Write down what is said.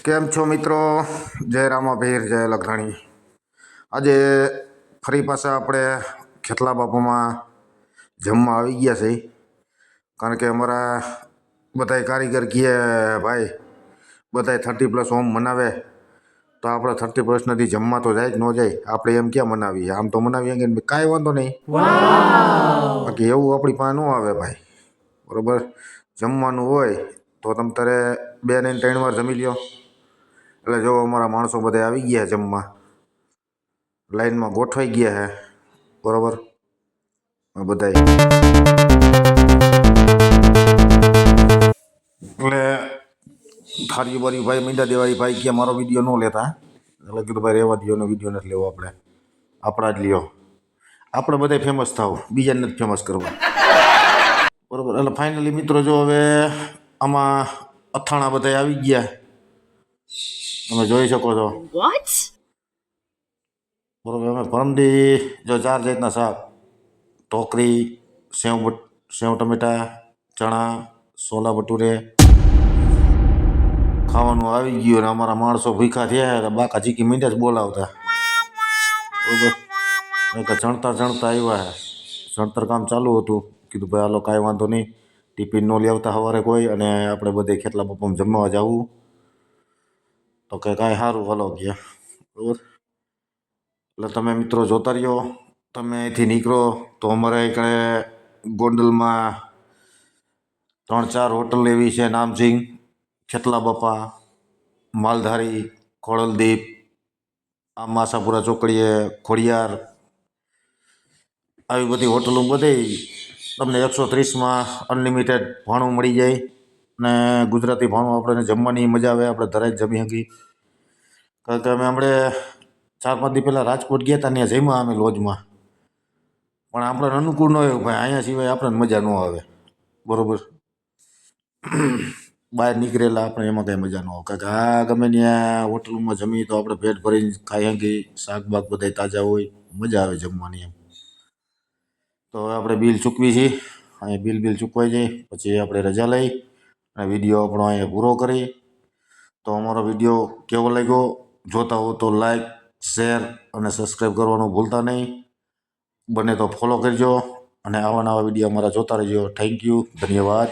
કેમ છો મિત્રો? જય રામાભીર, જય લખણી. આજે ફરી પાછા આપણે ખેતલા બાપામાં જમવા આવી ગયા છે. કારણ કે અમારા બધાય કારીગર કહે ભાઈ બધાય 30+ હોમ મનાવે તો આપણે 30+ નથી જમવા તો જાય જ ન જાય. આપણે એમ ક્યાં મનાવીએ? આમ તો મનાવીએ કે કાંઈ વાંધો નહીં, બાકી એવું આપણી પાસે ન આવે ભાઈ. બરાબર, જમવાનું હોય તો તમ તારે 2 ને 3 વાર જમી લ્યો. એટલે જો અમારા માણસો બધા આવી ગયા જમવા, લાઈનમાં ગોઠવાઈ ગયા છે. બરાબર, બધાય એટલે થાળી બારી ભાઈ મીંડા દેવાળી ભાઈ કે મારો વિડીયો ન લેતા. એટલે કીધું ભાઈ રહેવા દો, વિડીયો નથી લેવો, આપણે આપણા જ લ્યો. આપણે બધા ફેમસ થાવ, બીજાને નથી ફેમસ કરવા. બરાબર, એટલે ફાઇનલી મિત્રો જો હવે આમાં અથાણા બધા આવી ગયા, તમે જોઈ શકો છો. બરાબર, અમે પરમદી જો 4 જાતના શાક, ઢોકરી, સેવ ટમેટા, ચણા, સોલા ભટુરે ખાવાનું આવી ગયું. અને અમારા માણસો ભૂખા થયા એટલે બાકા ચીકી મીંડા જ બોલાવતા. બરાબર, ચણતા આવ્યા છે. ચણતર કામ ચાલુ હતું. કીધું ભાઈ હાલો કાંઈ વાંધો નહીં, ટિફિન ન લેવતા સવારે કોઈ, અને આપણે બધે ખેતલા બાપામાં જમવા જવું તો કે કાંઈ સારું હાલો ગયા. બરાબર, એટલે તમે મિત્રો જોતા રહ્યો. તમે અહીંથી નીકળો તો અમારે એકડે ગોંડલમાં 3-4 હોટલ એવી છે નામચીન, ખેતલા બાપા, માલધારી, ખોડલદીપ, આ માસાપુરા ચોકડીએ ખોડિયાર, આવી બધી હોટલો બધી તમને 130માં અનલિમિટેડ ભાણું મળી જાય. ને ગુજરાતી ભાણું આપણને જમવાની મજા આવે, આપણે ધરાઈ જમી શકીએ. કારણ કે અમે હમણે 4-5 દી પહેલાં રાજકોટ ગયા હતા, ત્યાં જમ્યા અમે લોજમાં, પણ આપણને અનુકૂળ ન હોય ભાઈ. અહીંયા સિવાય આપણને મજા ન આવે. બરાબર, બહાર નીકળેલા આપણે એમાં કાંઈ મજા ન આવે. કારણ કે આ ગમે ત્યાં હોટલમાં જમીએ તો આપણે પેટ ભરીને ખાઈ શકીએ, શાકબાક બધા તાજા હોય, મજા આવે જમવાની એમ. તો હવે આપણે બિલ ચૂકવી છીએ, અહીંયા બિલ ચૂકવાઈ જાય પછી આપણે રજા લઈ અને વિડીયો આપણો અહીંયા પૂરો કરી. તો અમારો વિડીયો કેવો લાગ્યો જોતા હો તો લાઈક, શેર અને સબસ્ક્રાઈબ કરવાનું ભૂલતા નહીં. બને તો ફોલો કરજો અને આવા નવા વિડીયો અમારા જોતા રહેજો. થેન્ક યુ, ધન્યવાદ.